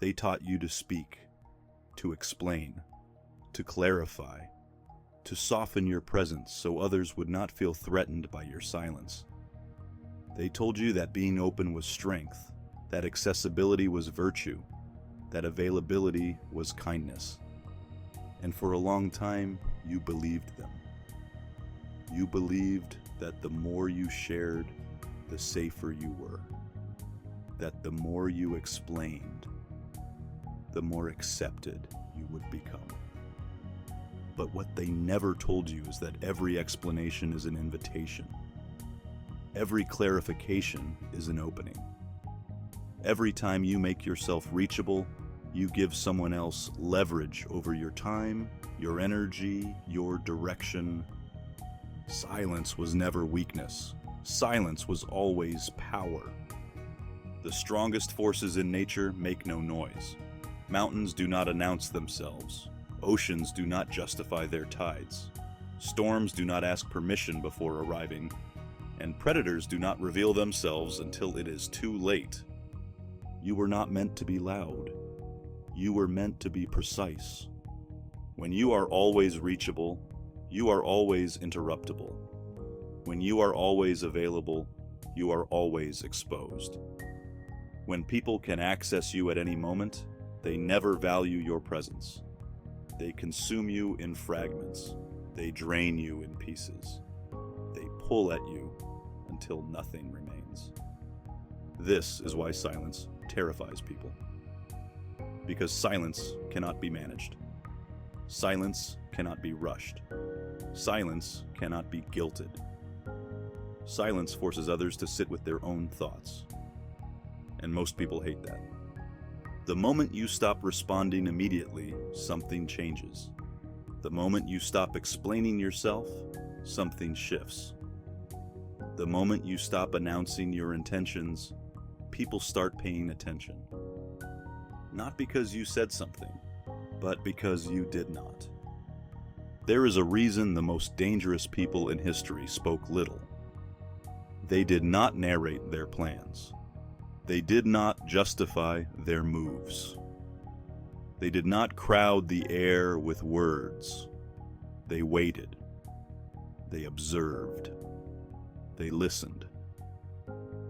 They taught you to speak, to explain, to clarify, to soften your presence so others would not feel threatened by your silence. They told you that being open was strength, that accessibility was virtue, that availability was kindness. And for a long time, you believed them. You believed that the more you shared, the safer you were. That the more you explained, the more accepted you would become. But what they never told you is that every explanation is an invitation. Every clarification is an opening. Every time you make yourself reachable, you give someone else leverage over your time, your energy, your direction. Silence was never weakness. Silence was always power. The strongest forces in nature make no noise. Mountains do not announce themselves. Oceans do not justify their tides. Storms do not ask permission before arriving. And predators do not reveal themselves until it is too late. You were not meant to be loud. You were meant to be precise. When you are always reachable, you are always interruptible. When you are always available, you are always exposed. When people can access you at any moment, they never value your presence. They consume you in fragments. They drain you in pieces. They pull at you until nothing remains. This is why silence terrifies people. Because silence cannot be managed. Silence cannot be rushed. Silence cannot be guilted. Silence forces others to sit with their own thoughts. And most people hate that. The moment you stop responding immediately, something changes. The moment you stop explaining yourself, something shifts. The moment you stop announcing your intentions, people start paying attention. Not because you said something, but because you did not. There is a reason the most dangerous people in history spoke little. They did not narrate their plans. They did not justify their moves. They did not crowd the air with words. They waited. They observed. They listened.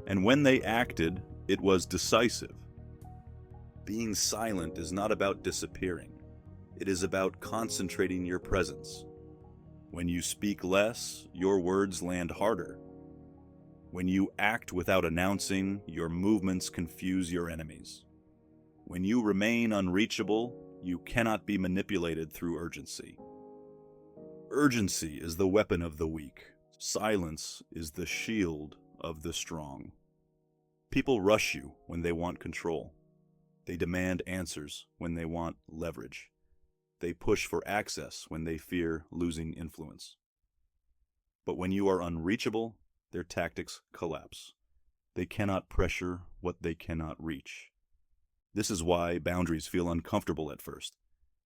And when they acted, it was decisive. Being silent is not about disappearing. It is about concentrating your presence. When you speak less, your words land harder. When you act without announcing, your movements confuse your enemies. When you remain unreachable, you cannot be manipulated through urgency. Urgency is the weapon of the weak. Silence is the shield of the strong. People rush you when they want control. They demand answers when they want leverage. They push for access when they fear losing influence. But when you are unreachable, their tactics collapse. They cannot pressure what they cannot reach. This is why boundaries feel uncomfortable at first,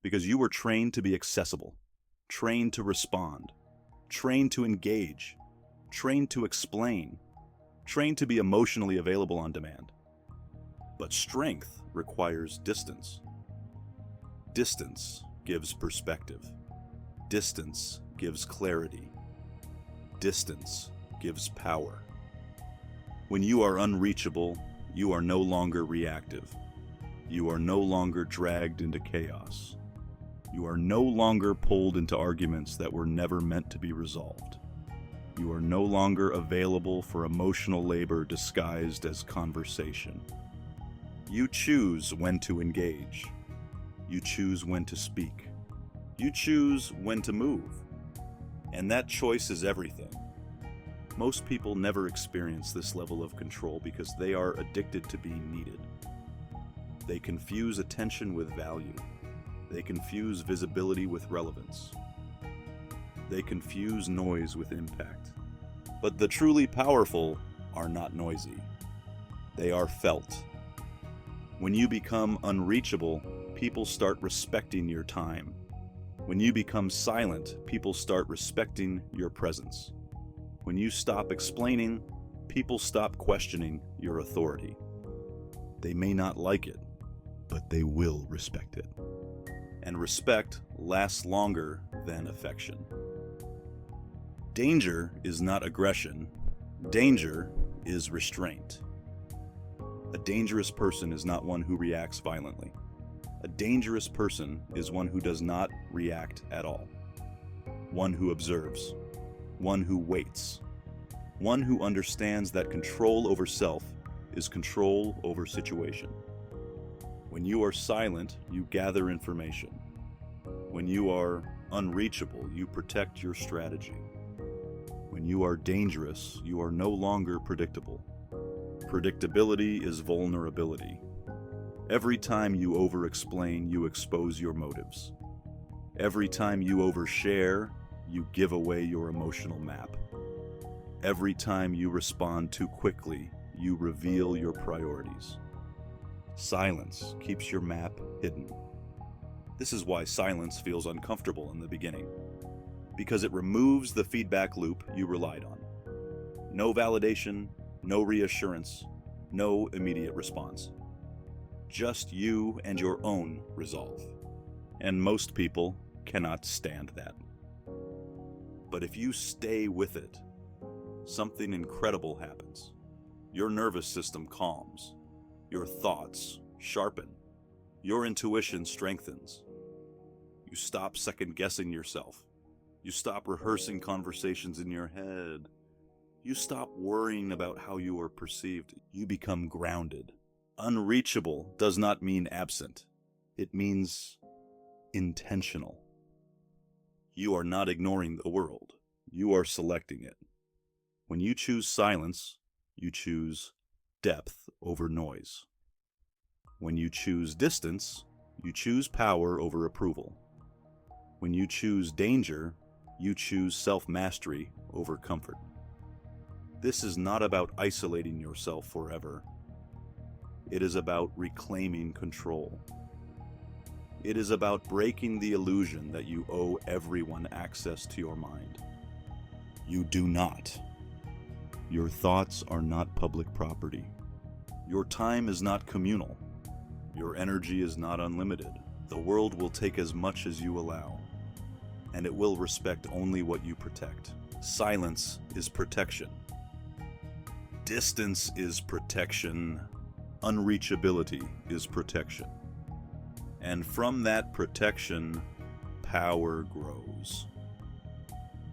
because you were trained to be accessible, trained to respond, trained to engage, trained to explain, trained to be emotionally available on demand. But strength requires distance. Distance gives perspective. Distance gives clarity. Distance gives power. When you are unreachable, you are no longer reactive. You are no longer dragged into chaos. You are no longer pulled into arguments that were never meant to be resolved. You are no longer available for emotional labor disguised as conversation. You choose when to engage. You choose when to speak. You choose when to move. And that choice is everything. Most people never experience this level of control because they are addicted to being needed. They confuse attention with value. They confuse visibility with relevance. They confuse noise with impact. But the truly powerful are not noisy. They are felt. When you become unreachable, people start respecting your time. When you become silent, people start respecting your presence. When you stop explaining, people stop questioning your authority. They may not like it, but they will respect it. And respect lasts longer than affection. Danger is not aggression. Danger is restraint. A dangerous person is not one who reacts violently. A dangerous person is one who does not react at all. One who observes. One who waits. One who understands that control over self is control over situation. When you are silent, you gather information. When you are unreachable, you protect your strategy. When you are dangerous, you are no longer predictable. Predictability is vulnerability. Every time you over-explain, you expose your motives. Every time you overshare, you give away your emotional map. Every time you respond too quickly, you reveal your priorities. Silence keeps your map hidden. This is why silence feels uncomfortable in the beginning, because it removes the feedback loop you relied on. No validation, no reassurance, no immediate response. Just you and your own resolve. And most people cannot stand that. But if you stay with it, something incredible happens. Your nervous system calms. Your thoughts sharpen. Your intuition strengthens. You stop second-guessing yourself. You stop rehearsing conversations in your head. You stop worrying about how you are perceived. You become grounded. Unreachable does not mean absent. It means intentional. You are not ignoring the world. You are selecting it. When you choose silence, you choose depth over noise. When you choose distance, you choose power over approval. When you choose danger, you choose self-mastery over comfort. This is not about isolating yourself forever. It is about reclaiming control. It is about breaking the illusion that you owe everyone access to your mind. You do not. Your thoughts are not public property. Your time is not communal. Your energy is not unlimited. The world will take as much as you allow, and it will respect only what you protect. Silence is protection. Distance is protection. Unreachability is protection. And from that protection, power grows.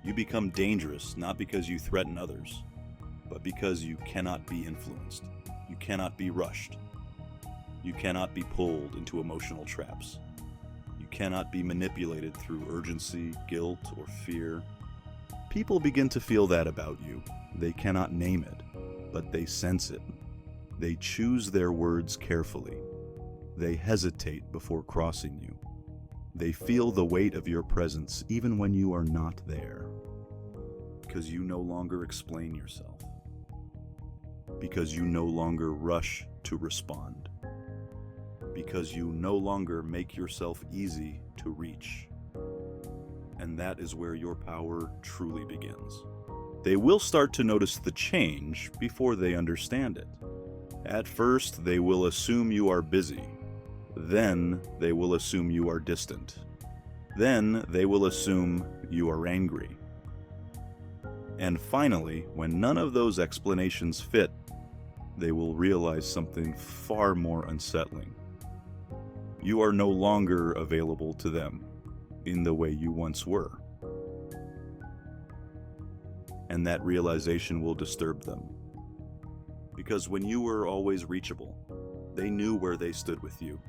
You become dangerous not because you threaten others, but because you cannot be influenced. You cannot be rushed. You cannot be pulled into emotional traps. You cannot be manipulated through urgency, guilt, or fear. People begin to feel that about you. They cannot name it, but they sense it. They choose their words carefully. They hesitate before crossing you. They feel the weight of your presence even when you are not there. Because you no longer explain yourself. Because you no longer rush to respond. Because you no longer make yourself easy to reach. And that is where your power truly begins. They will start to notice the change before they understand it. At first, they will assume you are busy. Then, they will assume you are distant. Then, they will assume you are angry. And finally, when none of those explanations fit, they will realize something far more unsettling. You are no longer available to them in the way you once were. And that realization will disturb them. Because when you were always reachable, they knew where they stood with you.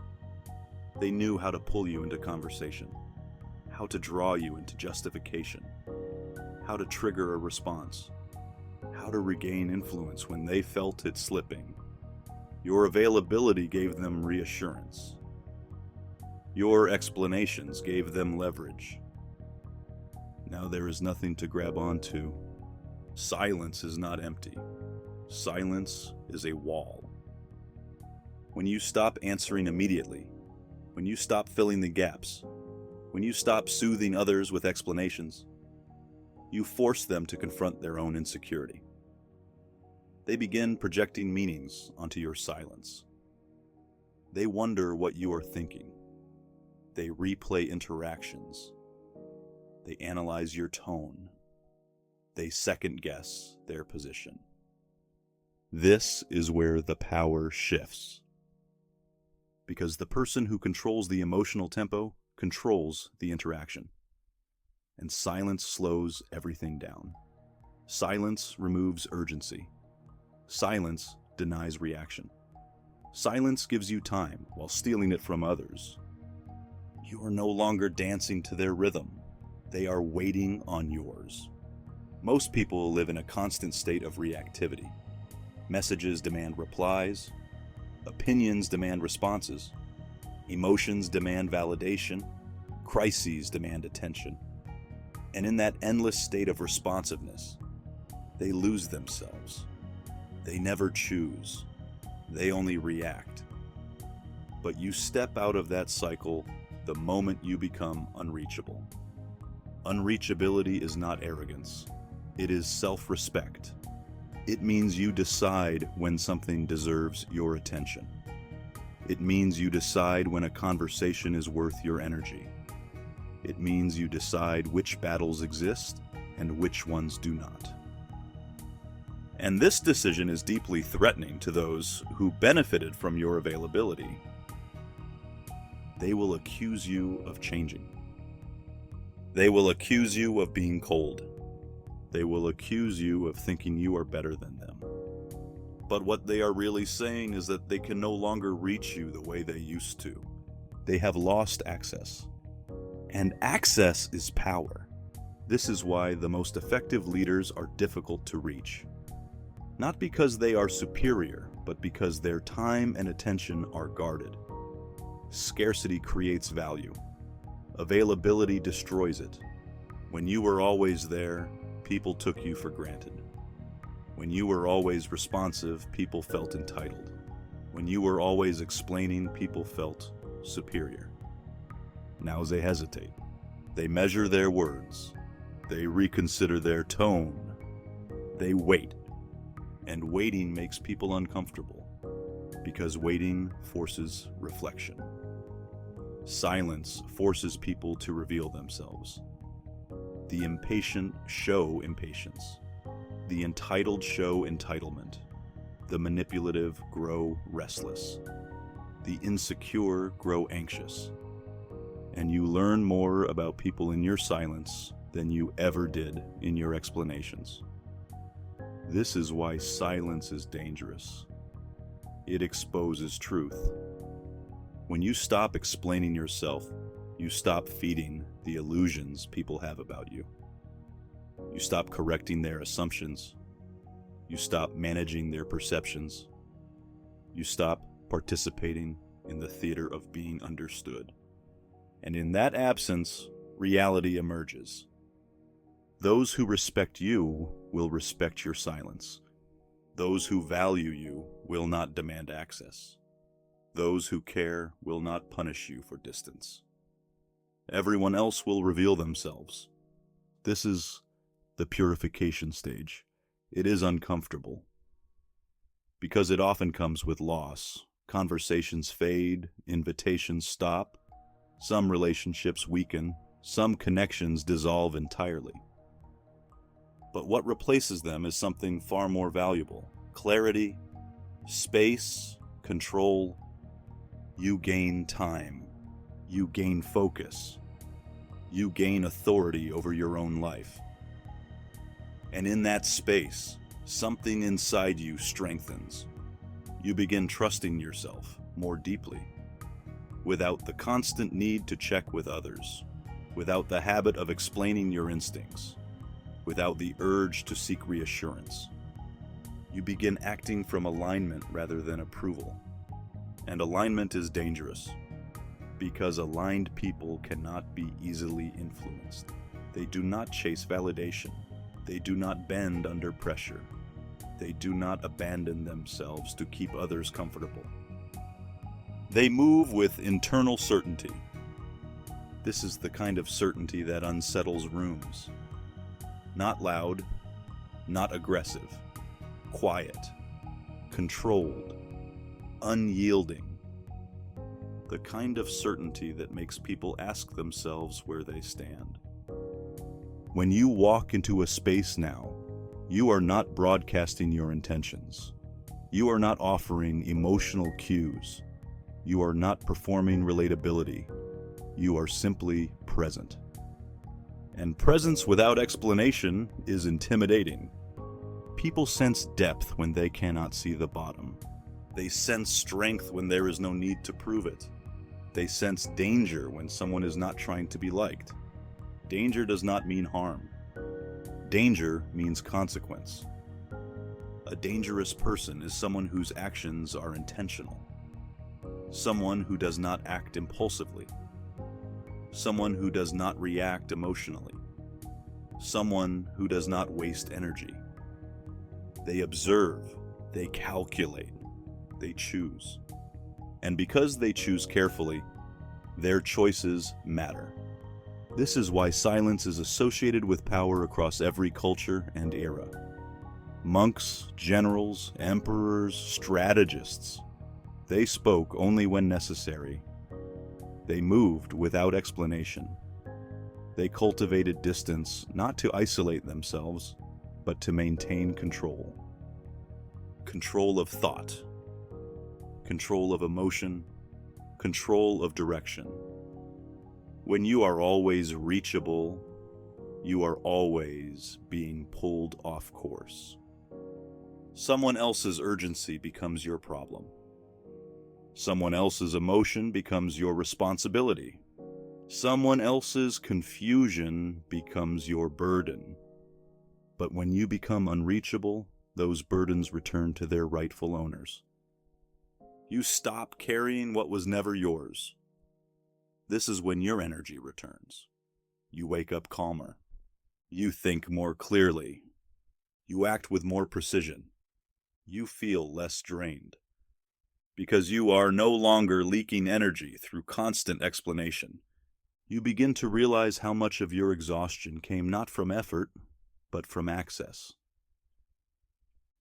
They knew how to pull you into conversation, how to draw you into justification, how to trigger a response, how to regain influence when they felt it slipping. Your availability gave them reassurance. Your explanations gave them leverage. Now there is nothing to grab onto. Silence is not empty. Silence is a wall. When you stop answering immediately, when you stop filling the gaps, when you stop soothing others with explanations, you force them to confront their own insecurity. They begin projecting meanings onto your silence. They wonder what you are thinking. They replay interactions. They analyze your tone. They second-guess their position. This is where the power shifts. Because the person who controls the emotional tempo controls the interaction. And silence slows everything down. Silence removes urgency. Silence denies reaction. Silence gives you time while stealing it from others. You are no longer dancing to their rhythm. They are waiting on yours. Most people live in a constant state of reactivity. Messages demand replies. Opinions demand responses. Emotions demand validation. Crises demand attention. And in that endless state of responsiveness, they lose themselves. They never choose. They only react. But you step out of that cycle the moment you become unreachable. Unreachability is not arrogance. It is self-respect. It means you decide when something deserves your attention. It means you decide when a conversation is worth your energy. It means you decide which battles exist and which ones do not. And this decision is deeply threatening to those who benefited from your availability. They will accuse you of changing. They will accuse you of being cold. They will accuse you of thinking you are better than them. But what they are really saying is that they can no longer reach you the way they used to. They have lost access. And access is power. This is why the most effective leaders are difficult to reach. Not because they are superior, but because their time and attention are guarded. Scarcity creates value. Availability destroys it. When you were always there, people took you for granted. When you were always responsive, people felt entitled. When you were always explaining, people felt superior. Now they hesitate. They measure their words. They reconsider their tone. They wait. And waiting makes people uncomfortable, because waiting forces reflection. Silence forces people to reveal themselves. The impatient show impatience. The entitled show entitlement. The manipulative grow restless. The insecure grow anxious. And you learn more about people in your silence than you ever did in your explanations. This is why silence is dangerous. It exposes truth. When you stop explaining yourself, you stop feeding the illusions people have about you. You stop correcting their assumptions. You stop managing their perceptions. You stop participating in the theater of being understood. And in that absence, reality emerges. Those who respect you will respect your silence. Those who value you will not demand access. Those who care will not punish you for distance. Everyone else will reveal themselves. This is the purification stage. It is uncomfortable. Because it often comes with loss. Conversations fade, invitations stop. Some relationships weaken. Some connections dissolve entirely. But what replaces them is something far more valuable. Clarity, space, control. You gain time. You gain focus. You gain authority over your own life. And in that space, something inside you strengthens. You begin trusting yourself more deeply, without the constant need to check with others, without the habit of explaining your instincts, without the urge to seek reassurance. You begin acting from alignment rather than approval. And alignment is dangerous, because aligned people cannot be easily influenced. They do not chase validation. They do not bend under pressure. They do not abandon themselves to keep others comfortable. They move with internal certainty. This is the kind of certainty that unsettles rooms. Not loud, not aggressive, quiet, controlled, unyielding. the kind of certainty that makes people ask themselves where they stand. When you walk into a space now, you are not broadcasting your intentions. You are not offering emotional cues. You are not performing relatability. You are simply present. And presence without explanation is intimidating. People sense depth when they cannot see the bottom. They sense strength when there is no need to prove it. They sense danger when someone is not trying to be liked. Danger does not mean harm. Danger means consequence. A dangerous person is someone whose actions are intentional. Someone who does not act impulsively. Someone who does not react emotionally. Someone who does not waste energy. They observe, they calculate, they choose. And because they choose carefully, their choices matter. This is why silence is associated with power across every culture and era. Monks, generals, emperors, strategists, they spoke only when necessary. They moved without explanation. They cultivated distance not to isolate themselves, but to maintain control. Control of thought, control of emotion, control of direction. When you are always reachable, you are always being pulled off course. Someone else's urgency becomes your problem. Someone else's emotion becomes your responsibility. Someone else's confusion becomes your burden. But when you become unreachable, those burdens return to their rightful owners. You stop carrying what was never yours. This is when your energy returns. You wake up calmer. You think more clearly. You act with more precision. You feel less drained. Because you are no longer leaking energy through constant explanation. You begin to realize how much of your exhaustion came not from effort, but from access.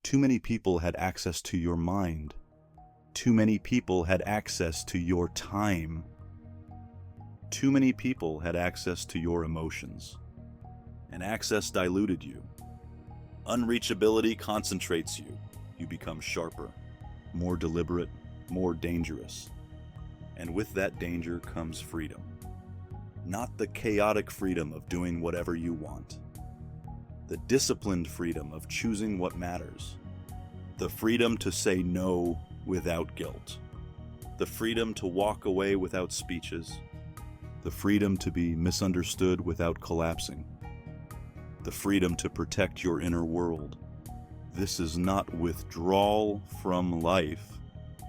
Too many people had access to your mind. Too many people had access to your time. Too many people had access to your emotions. And access diluted you. Unreachability concentrates you. You become sharper, more deliberate, more dangerous. And with that danger comes freedom. Not the chaotic freedom of doing whatever you want. The disciplined freedom of choosing what matters. The freedom to say no without guilt. The freedom to walk away without speeches. The freedom to be misunderstood without collapsing. The freedom to protect your inner world. This is not withdrawal from life.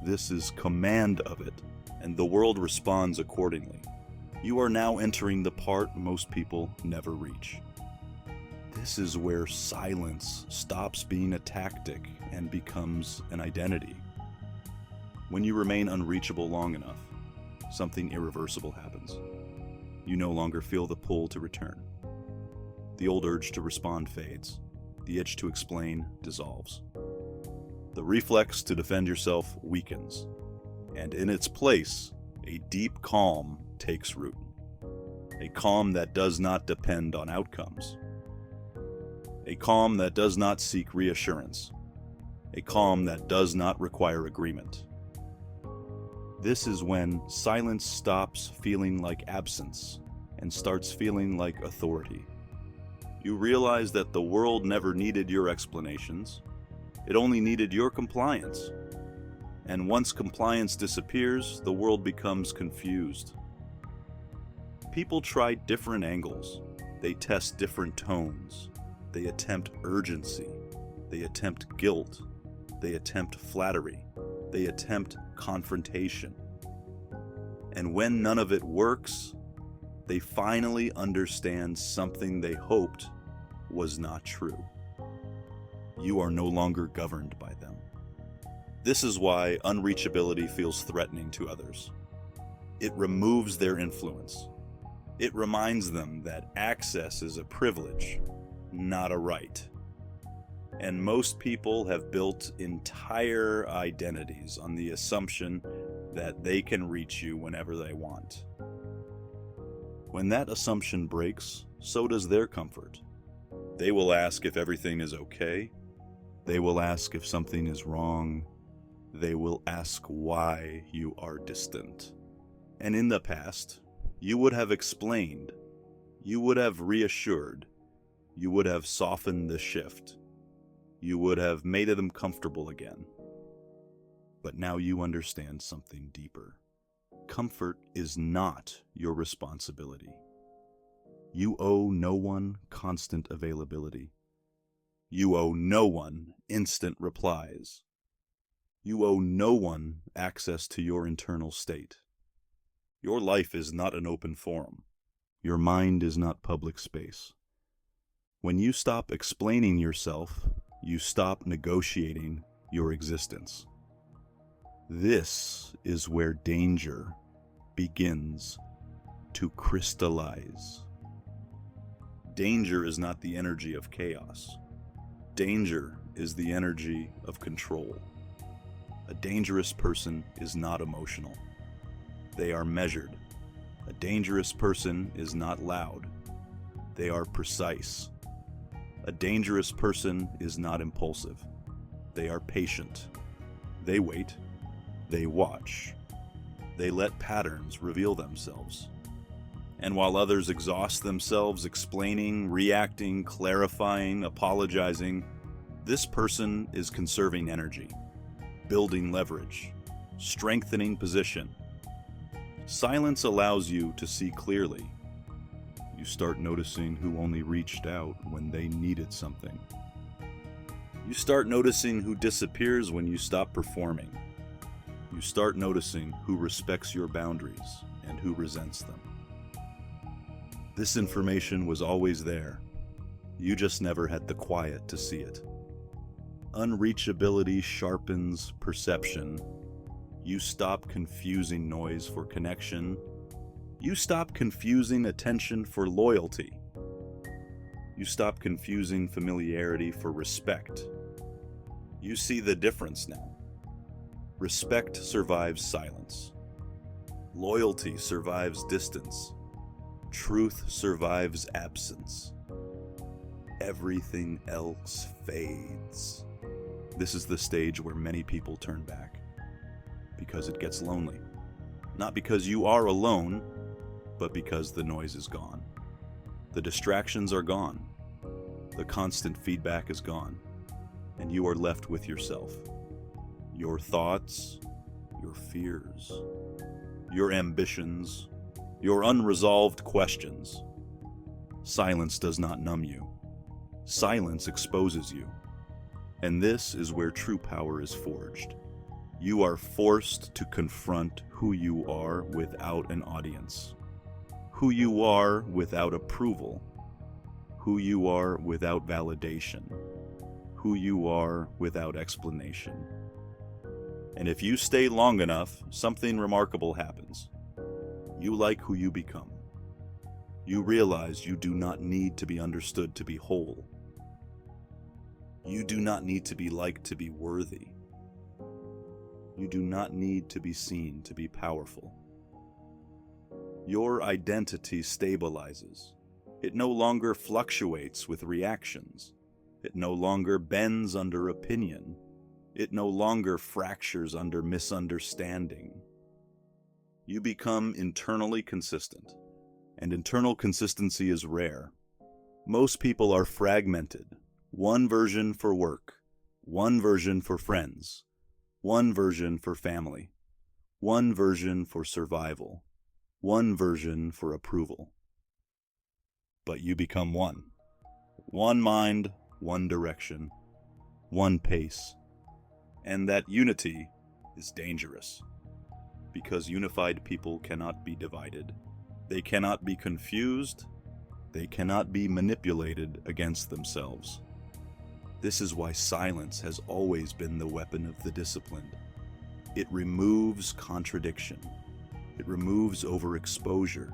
This is command of it, and the world responds accordingly. You are now entering the part most people never reach. This is where silence stops being a tactic and becomes an identity. When you remain unreachable long enough, something irreversible happens. You no longer feel the pull to return. The old urge to respond fades. The itch to explain dissolves. The reflex to defend yourself weakens. And in its place, a deep calm takes root. A calm that does not depend on outcomes. A calm that does not seek reassurance. A calm that does not require agreement. This is when silence stops feeling like absence and starts feeling like authority. You realize that the world never needed your explanations. It only needed your compliance. And once compliance disappears, the world becomes confused. People try different angles. They test different tones. They attempt urgency. They attempt guilt. They attempt flattery. They attempt confrontation. And when none of it works, they finally understand something they hoped was not true. You are no longer governed by them. This is why unreachability feels threatening to others. It removes their influence. It reminds them that access is a privilege, not a right. And most people have built entire identities on the assumption that they can reach you whenever they want. When that assumption breaks, so does their comfort. They will ask if everything is okay. They will ask if something is wrong. They will ask why you are distant. And in the past, you would have explained, you would have reassured, you would have softened the shift, you would have made them comfortable again. But now you understand something deeper. Comfort is not your responsibility. You owe no one constant availability. You owe no one instant replies. You owe no one access to your internal state. Your life is not an open forum. Your mind is not public space. When you stop explaining yourself, you stop negotiating your existence. This is where danger begins to crystallize. Danger is not the energy of chaos. Danger is the energy of control. A dangerous person is not emotional. They are measured. A dangerous person is not loud. They are precise. A dangerous person is not impulsive. They are patient. They wait. They watch. They let patterns reveal themselves. And while others exhaust themselves explaining, reacting, clarifying, apologizing, this person is conserving energy, building leverage, strengthening position. Silence allows you to see clearly. You start noticing who only reached out when they needed something. You start noticing who disappears when you stop performing. You start noticing who respects your boundaries and who resents them. This information was always there. You just never had the quiet to see it. Unreachability sharpens perception. You stop confusing noise for connection. You stop confusing attention for loyalty. You stop confusing familiarity for respect. You see the difference now. Respect survives silence. Loyalty survives distance. Truth survives absence. Everything else fades. This is the stage where many people turn back, because it gets lonely. Not because you are alone, but because the noise is gone. The distractions are gone. The constant feedback is gone. And you are left with yourself. Your thoughts, your fears, your ambitions, your unresolved questions. Silence does not numb you. Silence exposes you. And this is where true power is forged. You are forced to confront who you are without an audience, who you are without approval, who you are without validation, who you are without explanation. And if you stay long enough, something remarkable happens. You like who you become. You realize you do not need to be understood to be whole. You do not need to be liked to be worthy. You do not need to be seen to be powerful. Your identity stabilizes. It no longer fluctuates with reactions. It no longer bends under opinion. It no longer fractures under misunderstanding. You become internally consistent, and internal consistency is rare. Most people are fragmented. One version for work, one version for friends, one version for family, one version for survival, one version for approval. But you become one. One mind, one direction, one pace. And that unity is dangerous, because unified people cannot be divided. They cannot be confused. They cannot be manipulated against themselves. This is why silence has always been the weapon of the disciplined. It removes contradiction. It removes overexposure.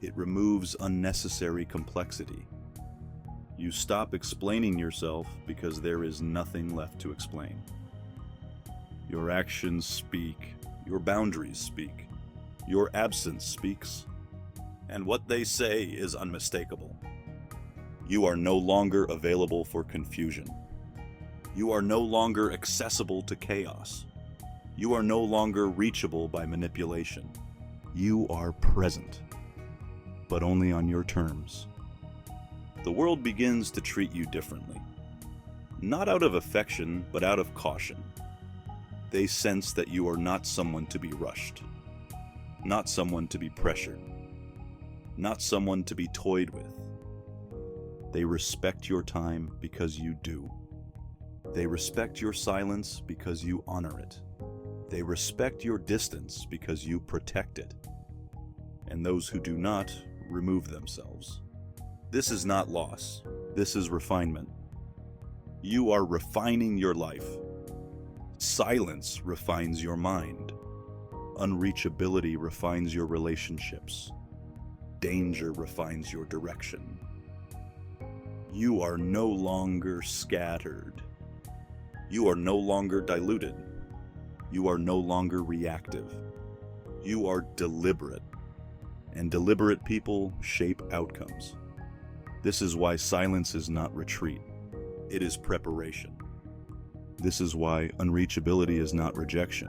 It removes unnecessary complexity. You stop explaining yourself because there is nothing left to explain. Your actions speak, Your boundaries speak. Your absence speaks. And what they say is unmistakable. You are no longer available for confusion. You are no longer accessible to chaos. You are no longer reachable by manipulation. You are present, but only on your terms. The world begins to treat you differently. Not out of affection, but out of caution. They sense that you are not someone to be rushed, not someone to be pressured, not someone to be toyed with. They respect your time because you do. They respect your silence because you honor it. They respect your distance because you protect it. And those who do not remove themselves. This is not loss. This is refinement. You are refining your life. Silence refines your mind. Unreachability refines your relationships. Danger refines your direction. You are no longer scattered. You are no longer diluted. You are no longer reactive. You are deliberate. And deliberate people shape outcomes. This is why silence is not retreat. It is preparation. This is why unreachability is not rejection.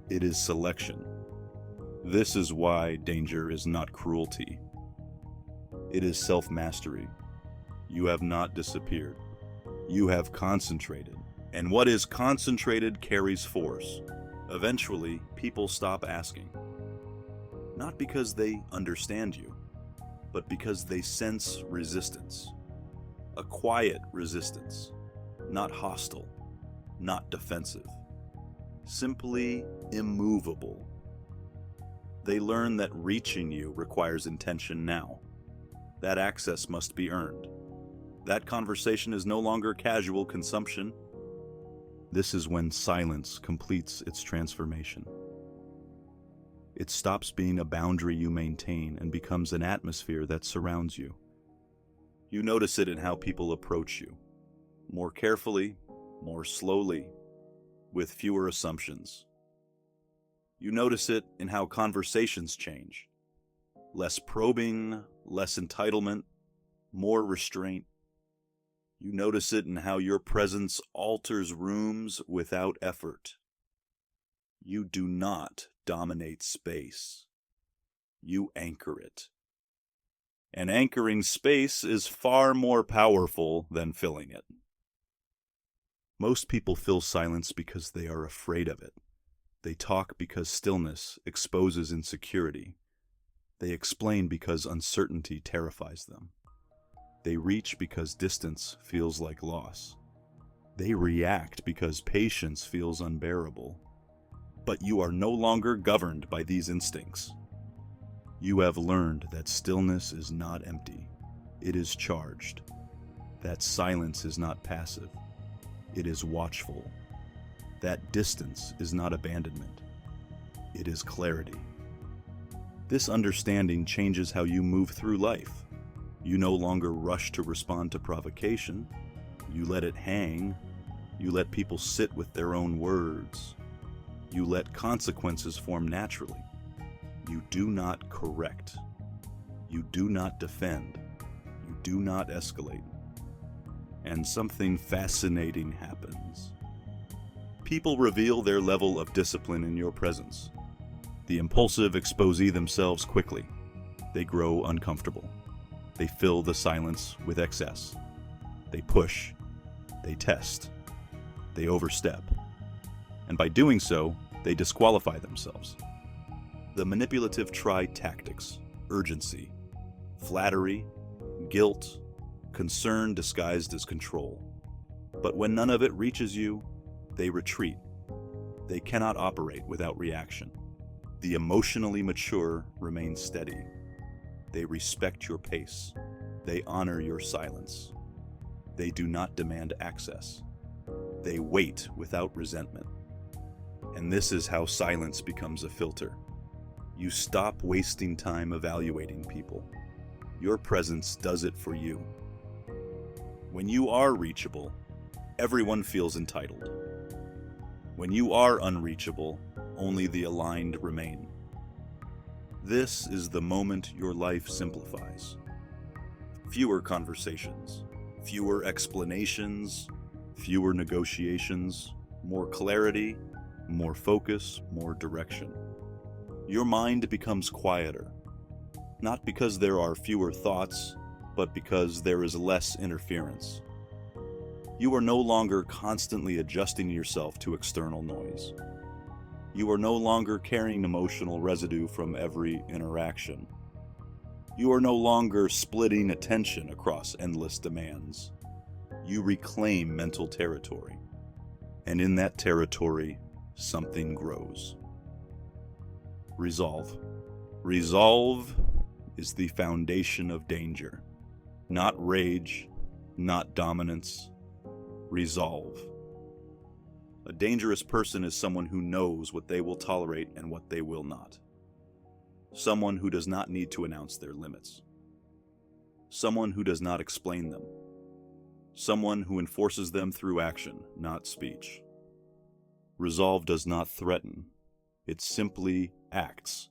It is selection. This is why danger is not cruelty. It is self-mastery. You have not disappeared. You have concentrated. And what is concentrated carries force. Eventually, people stop asking. Not because they understand you, but because they sense resistance. A quiet resistance, not hostile, not defensive. Simply immovable. They learn that reaching you requires intention now. That access must be earned. That conversation is no longer casual consumption. This is when silence completes its transformation. It stops being a boundary you maintain and becomes an atmosphere that surrounds you. You notice it in how people approach you. More carefully, more slowly, with fewer assumptions. You notice it in how conversations change. Less probing, less entitlement, more restraint. You notice it in how your presence alters rooms without effort. You do not dominate space. You anchor it. And anchoring space is far more powerful than filling it. Most people fill silence because they are afraid of it. They talk because stillness exposes insecurity. They explain because uncertainty terrifies them. They reach because distance feels like loss. They react because patience feels unbearable. But you are no longer governed by these instincts. You have learned that stillness is not empty. It is charged. That silence is not passive. It is watchful. That distance is not abandonment. It is clarity. This understanding changes how you move through life. You no longer rush to respond to provocation. You let it hang. You let people sit with their own words. You let consequences form naturally. You do not correct. You do not defend. You do not escalate. And something fascinating happens. People reveal their level of discipline in your presence. The impulsive expose themselves quickly. They grow uncomfortable. They fill the silence with excess. They push. They test. They overstep. And by doing so, they disqualify themselves. The manipulative try tactics, urgency, flattery, guilt, concern disguised as control. But when none of it reaches you, they retreat. They cannot operate without reaction. The emotionally mature remain steady. They respect your pace. They honor your silence. They do not demand access. They wait without resentment. And this is how silence becomes a filter. You stop wasting time evaluating people. Your presence does it for you. When you are reachable, everyone feels entitled. When you are unreachable, only the aligned remain. This is the moment your life simplifies. Fewer conversations, fewer explanations, fewer negotiations, more clarity, more focus, more direction. Your mind becomes quieter, not because there are fewer thoughts, but because there is less interference. You are no longer constantly adjusting yourself to external noise. You are no longer carrying emotional residue from every interaction. You are no longer splitting attention across endless demands. You reclaim mental territory, and in that territory, something grows. Resolve. Resolve is the foundation of danger. Not rage, not dominance. Resolve. A dangerous person is someone who knows what they will tolerate and what they will not. Someone who does not need to announce their limits. Someone who does not explain them. Someone who enforces them through action, not speech. Resolve does not threaten. It simply acts.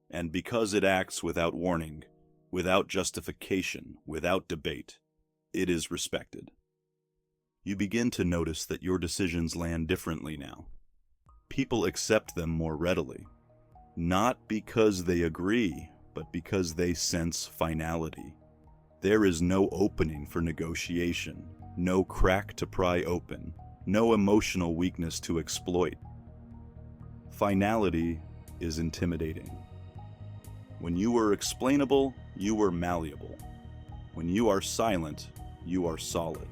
And because it acts without warning, without justification, without debate, it is respected. You begin to notice that your decisions land differently now. People accept them more readily, not because they agree, but because they sense finality. There is no opening for negotiation, no crack to pry open, no emotional weakness to exploit. Finality is intimidating. When you are explainable, you are malleable. When you are silent, you are solid.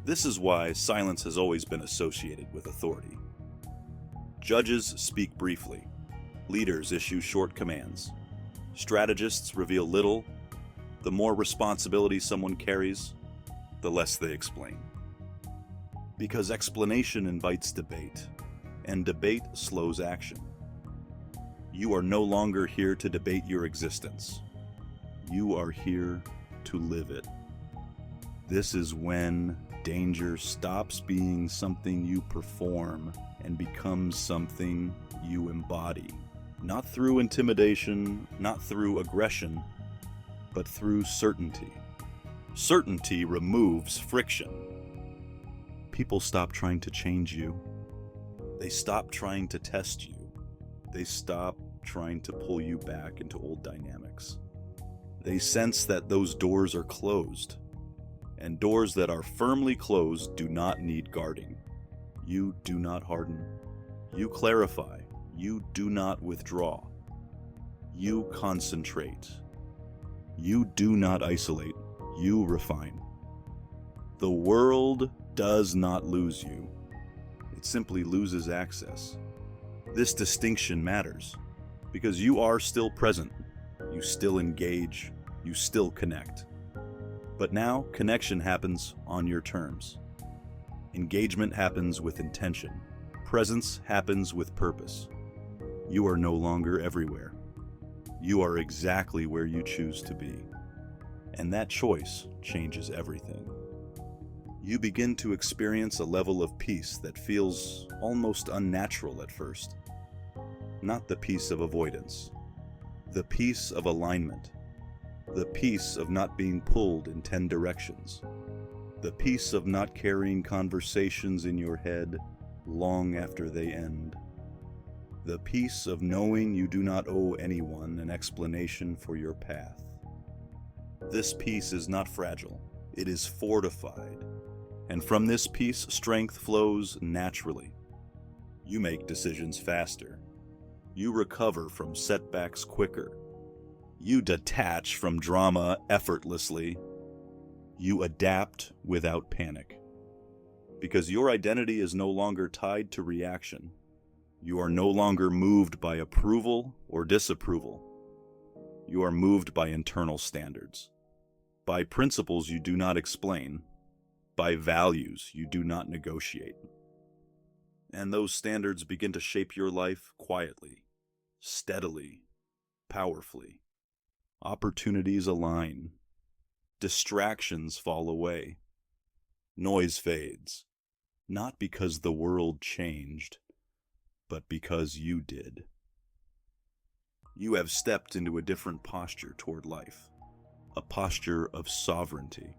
This is why silence has always been associated with authority. Judges speak briefly. Leaders issue short commands. Strategists reveal little. The more responsibility someone carries, the less they explain. Because explanation invites debate, and debate slows action. You are no longer here to debate your existence. You are here to live it. This is when danger stops being something you perform and becomes something you embody. Not through intimidation, not through aggression, but through certainty. Certainty removes friction. People stop trying to change you. They stop trying to test you. They stop trying to pull you back into old dynamics. They sense that those doors are closed. And doors that are firmly closed do not need guarding. You do not harden. You clarify. You do not withdraw. You concentrate. You do not isolate. You refine. The world does not lose you. It simply loses access. This distinction matters because you are still present. You still engage. You still connect. But now, connection happens on your terms. Engagement happens with intention. Presence happens with purpose. You are no longer everywhere. You are exactly where you choose to be. And that choice changes everything. You begin to experience a level of peace that feels almost unnatural at first. Not the peace of avoidance. The peace of alignment. The peace of not being pulled in 10 directions. The peace of not carrying conversations in your head long after they end. The peace of knowing you do not owe anyone an explanation for your path. This peace is not fragile. It is fortified. And from this peace, strength flows naturally. You make decisions faster. You recover from setbacks quicker. You detach from drama effortlessly. You adapt without panic. Because your identity is no longer tied to reaction. You are no longer moved by approval or disapproval. You are moved by internal standards. By principles you do not explain. By values you do not negotiate. And those standards begin to shape your life quietly, steadily, powerfully. Opportunities align. Distractions fall away. Noise fades. Not because the world changed, but because you did. You have stepped into a different posture toward life, a posture of sovereignty.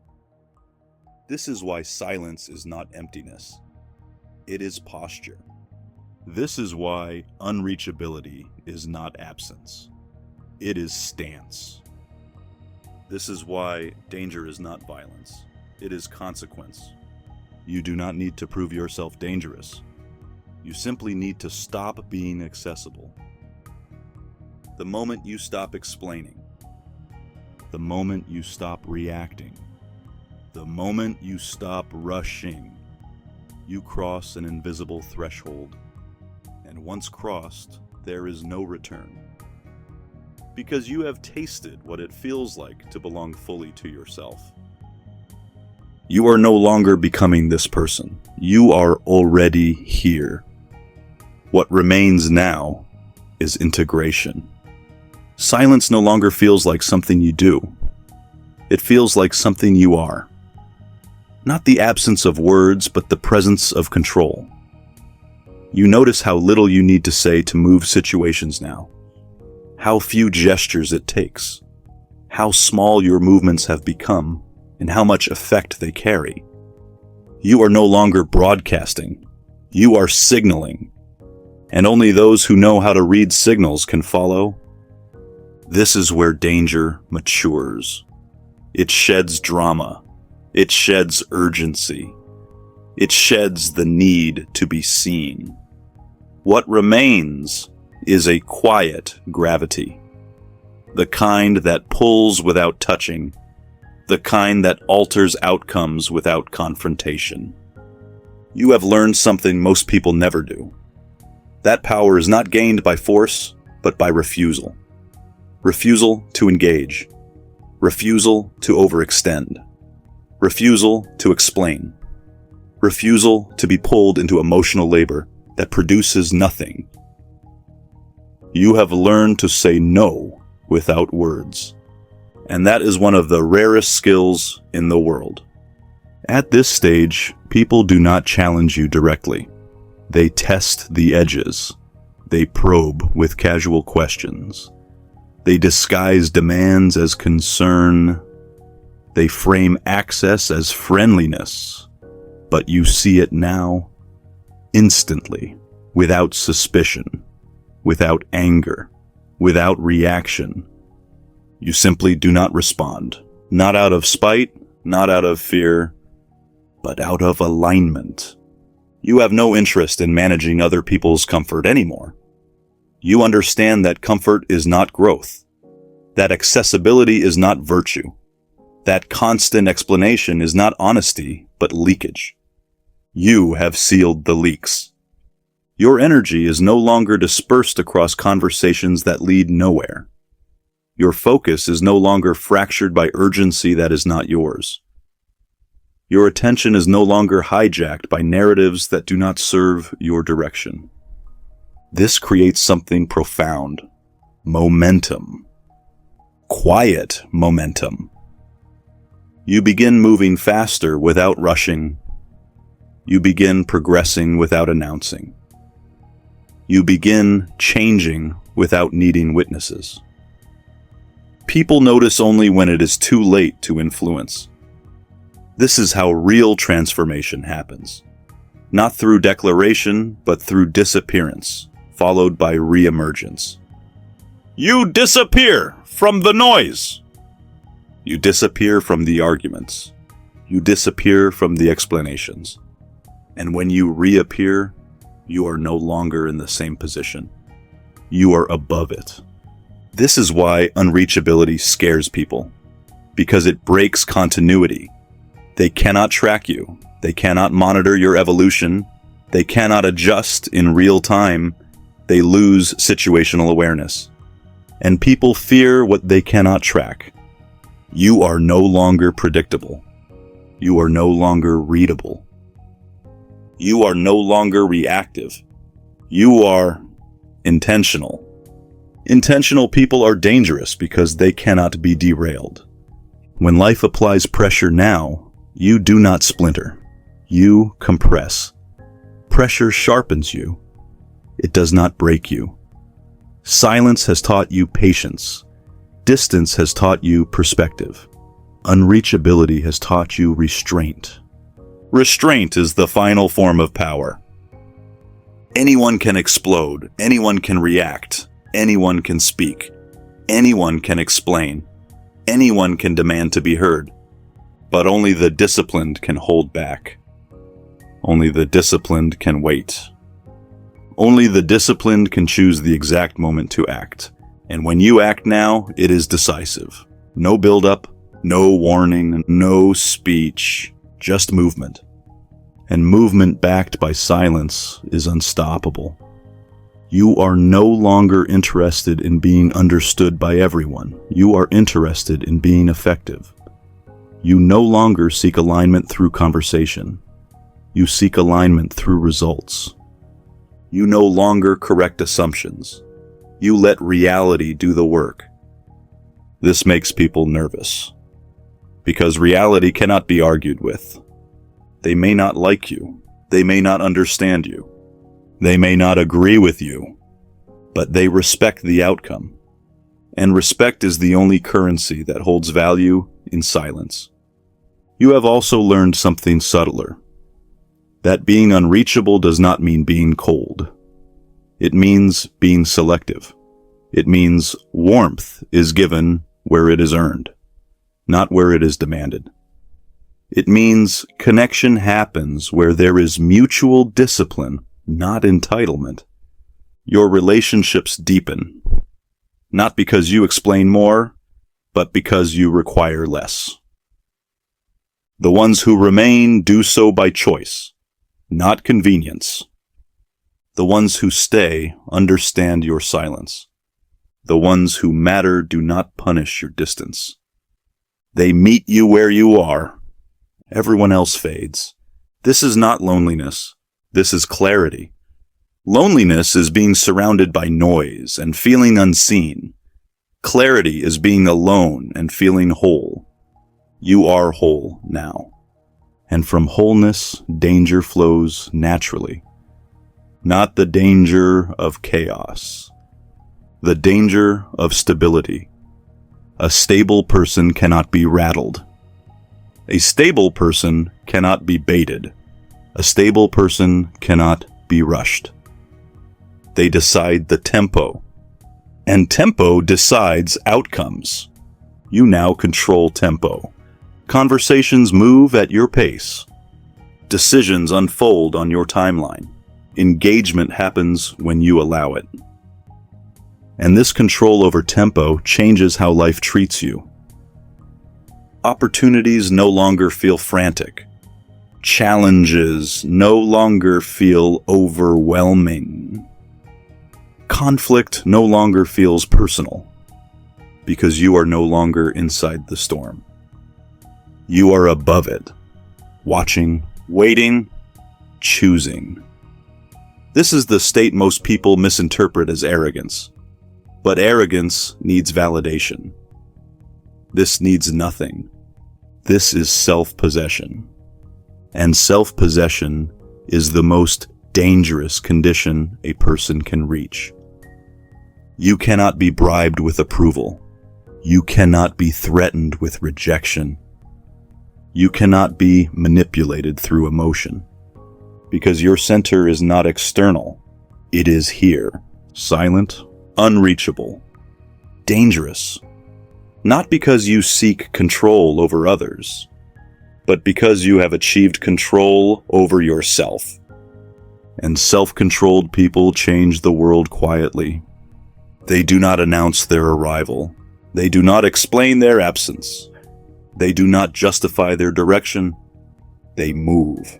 This is why silence is not emptiness. It is posture. This is why unreachability is not absence. It is stance. This is why danger is not violence. It is consequence. You do not need to prove yourself dangerous. You simply need to stop being accessible. The moment you stop explaining, the moment you stop reacting, the moment you stop rushing, you cross an invisible threshold. And once crossed, there is no return. Because you have tasted what it feels like to belong fully to yourself. You are no longer becoming this person. You are already here. What remains now is integration. Silence no longer feels like something you do. It feels like something you are. Not the absence of words, but the presence of control. You notice how little you need to say to move situations now. How few gestures it takes. How small your movements have become, and how much effect they carry. You are no longer broadcasting. You are signaling. And only those who know how to read signals can follow. This is where danger matures. It sheds drama. It sheds urgency. It sheds the need to be seen. What remains is a quiet gravity. The kind that pulls without touching. The kind that alters outcomes without confrontation. You have learned something most people never do. That power is not gained by force, but by refusal. Refusal to engage. Refusal to overextend. Refusal to explain. Refusal to be pulled into emotional labor that produces nothing. You have learned to say no without words. And that is one of the rarest skills in the world. At this stage, people do not challenge you directly. They test the edges. They probe with casual questions. They disguise demands as concern. They frame access as friendliness. But you see it now, instantly, without suspicion, without anger, without reaction. You simply do not respond, not out of spite, not out of fear, but out of alignment. You have no interest in managing other people's comfort anymore. You understand that comfort is not growth, that accessibility is not virtue, that constant explanation is not honesty, but leakage. You have sealed the leaks. Your energy is no longer dispersed across conversations that lead nowhere. Your focus is no longer fractured by urgency that is not yours. Your attention is no longer hijacked by narratives that do not serve your direction. This creates something profound. Momentum. Quiet momentum. You begin moving faster without rushing. You begin progressing without announcing. You begin changing without needing witnesses. People notice only when it is too late to influence. This is how real transformation happens. Not through declaration, but through disappearance, followed by reemergence. You disappear from the noise. You disappear from the arguments. You disappear from the explanations. And when you reappear, you are no longer in the same position. You are above it. This is why unreachability scares people, because it breaks continuity. They cannot track you. They cannot monitor your evolution. They cannot adjust in real time. They lose situational awareness. And people fear what they cannot track. You are no longer predictable. You are no longer readable. You are no longer reactive. You are intentional. Intentional people are dangerous because they cannot be derailed. When life applies pressure now, you do not splinter. You compress. Pressure sharpens you. It does not break you. Silence has taught you patience. Distance has taught you perspective. Unreachability has taught you restraint. Restraint is the final form of power. Anyone can explode. Anyone can react. Anyone can speak. Anyone can explain. Anyone can demand to be heard. But only the disciplined can hold back. Only the disciplined can wait. Only the disciplined can choose the exact moment to act. And when you act now, it is decisive. No build-up, no warning, no speech, just movement. And movement backed by silence is unstoppable. You are no longer interested in being understood by everyone. You are interested in being effective. You no longer seek alignment through conversation. You seek alignment through results. You no longer correct assumptions. You let reality do the work. This makes people nervous, because reality cannot be argued with. They may not like you. They may not understand you. They may not agree with you, but they respect the outcome. And respect is the only currency that holds value in silence. You have also learned something subtler. That being unreachable does not mean being cold. It means being selective. It means warmth is given where it is earned, not where it is demanded. It means connection happens where there is mutual discipline, not entitlement. Your relationships deepen, not because you explain more, but because you require less. The ones who remain do so by choice, not convenience. The ones who stay understand your silence. The ones who matter do not punish your distance. They meet you where you are. Everyone else fades. This is not loneliness. This is clarity. Loneliness is being surrounded by noise and feeling unseen. Clarity is being alone and feeling whole. You are whole now. And from wholeness, danger flows naturally. Not the danger of chaos. The danger of stability. A stable person cannot be rattled. A stable person cannot be baited. A stable person cannot be rushed. They decide the tempo. And tempo decides outcomes. You now control tempo. Conversations move at your pace. Decisions unfold on your timeline. Engagement happens when you allow it. And this control over tempo changes how life treats you. Opportunities no longer feel frantic. Challenges no longer feel overwhelming. Conflict no longer feels personal, because you are no longer inside the storm. You are above it, watching, waiting, choosing. This is the state most people misinterpret as arrogance. But arrogance needs validation. This needs nothing. This is self-possession. And self-possession is the most dangerous condition a person can reach. You cannot be bribed with approval. You cannot be threatened with rejection. You cannot be manipulated through emotion. Because your center is not external. It is here, silent, unreachable, dangerous. Not because you seek control over others, but because you have achieved control over yourself. And self-controlled people change the world quietly. They do not announce their arrival. They do not explain their absence. They do not justify their direction. They move.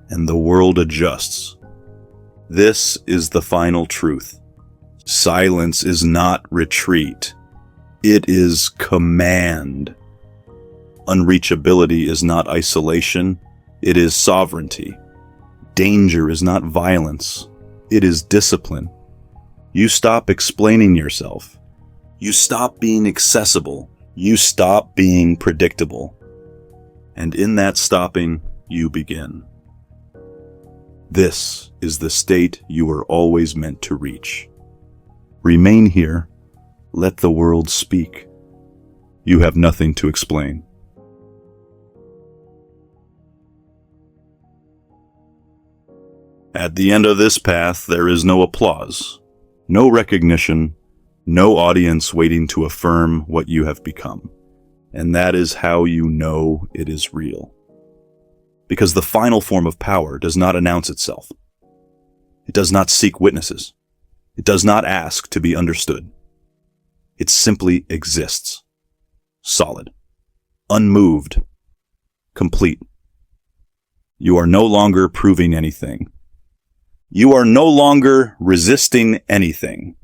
And the world adjusts. This is the final truth. Silence is not retreat. It is command. Unreachability is not isolation. It is sovereignty. Danger is not violence. It is discipline. You stop explaining yourself. You stop being accessible. You stop being predictable. And in that stopping, you begin. This is the state you were always meant to reach. Remain here. Let the world speak. You have nothing to explain. At the end of this path, there is no applause, no recognition, no audience waiting to affirm what you have become. And that is how you know it is real. Because the final form of power does not announce itself. It does not seek witnesses. It does not ask to be understood. It simply exists. Solid. Unmoved. Complete. You are no longer proving anything. You are no longer resisting anything.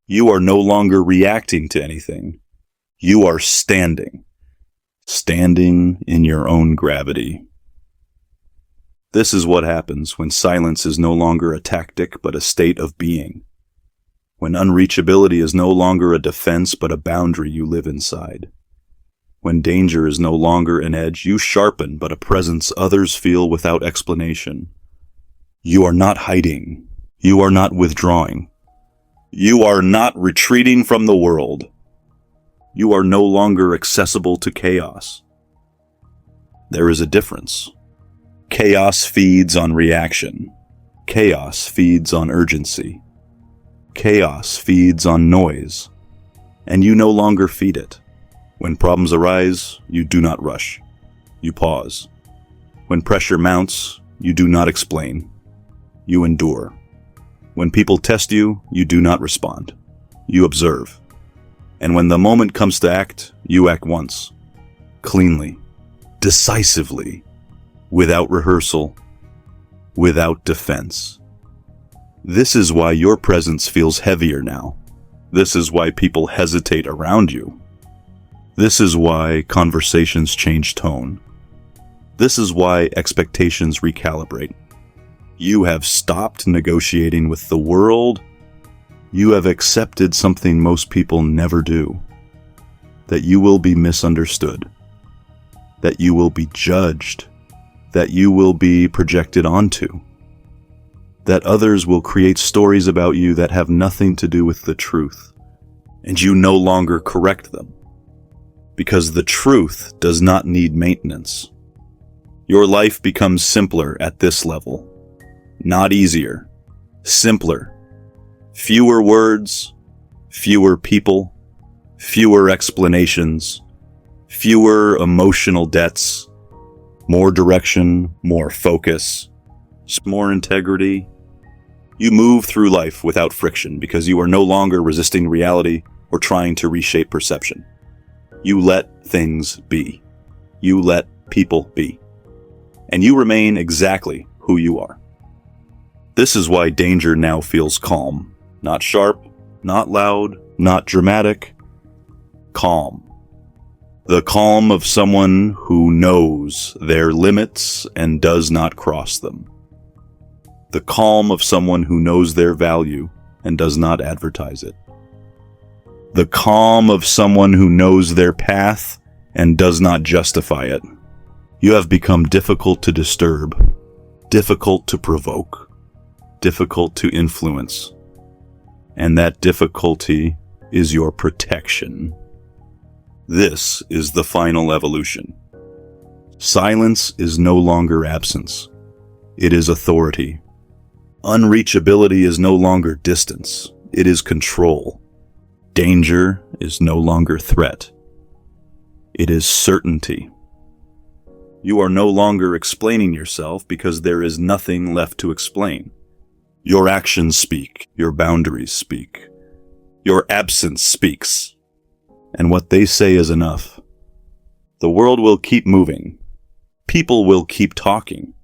You are no longer reacting to anything. You are standing. Standing in your own gravity. This is what happens when silence is no longer a tactic but a state of being. When unreachability is no longer a defense but a boundary you live inside. When danger is no longer an edge you sharpen but a presence others feel without explanation. You are not hiding. You are not withdrawing. You are not retreating from the world. You are no longer accessible to chaos. There is a difference. Chaos feeds on reaction. Chaos feeds on urgency. Chaos feeds on noise. And you no longer feed it. When problems arise, you do not rush. You pause. When pressure mounts, you do not explain. You endure. When people test you, you do not respond. You observe. And when the moment comes to act, you act once. Cleanly. Decisively. Without rehearsal. Without defense. This is why your presence feels heavier now. This is why people hesitate around you. This is why conversations change tone. This is why expectations recalibrate. You have stopped negotiating with the world. You have accepted something most people never do. That you will be misunderstood. That you will be judged. That you will be projected onto. That others will create stories about you that have nothing to do with the truth. And you no longer correct them. Because the truth does not need maintenance. Your life becomes simpler at this level. Not easier. Simpler. Fewer words. Fewer people. Fewer explanations. Fewer emotional debts. More direction. More focus. More integrity. You move through life without friction because you are no longer resisting reality or trying to reshape perception. You let things be. You let people be. And you remain exactly who you are. This is why danger now feels calm. Not sharp, not loud, not dramatic. Calm. The calm of someone who knows their limits and does not cross them. The calm of someone who knows their value and does not advertise it. The calm of someone who knows their path and does not justify it. You have become difficult to disturb, difficult to provoke, difficult to influence. And that difficulty is your protection. This is the final evolution. Silence is no longer absence. It is authority. Unreachability is no longer distance. It is control. Danger is no longer threat. It is certainty. You are no longer explaining yourself because there is nothing left to explain. Your actions speak. Your boundaries speak. Your absence speaks. And what they say is enough. The world will keep moving. People will keep talking.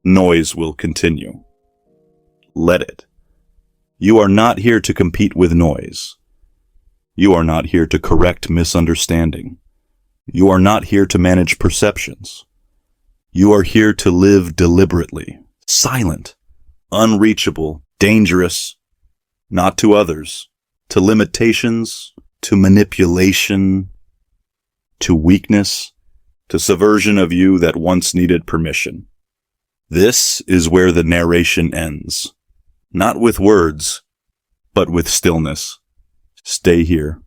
Noise will continue. Let it. You are not here to compete with noise. You are not here to correct misunderstanding. You are not here to manage perceptions. You are here to live deliberately, silent, unreachable, dangerous, not to others, to limitations, to manipulation, to weakness, to subversion of you that once needed permission. This is where the narration ends. Not with words, but with stillness. Stay here.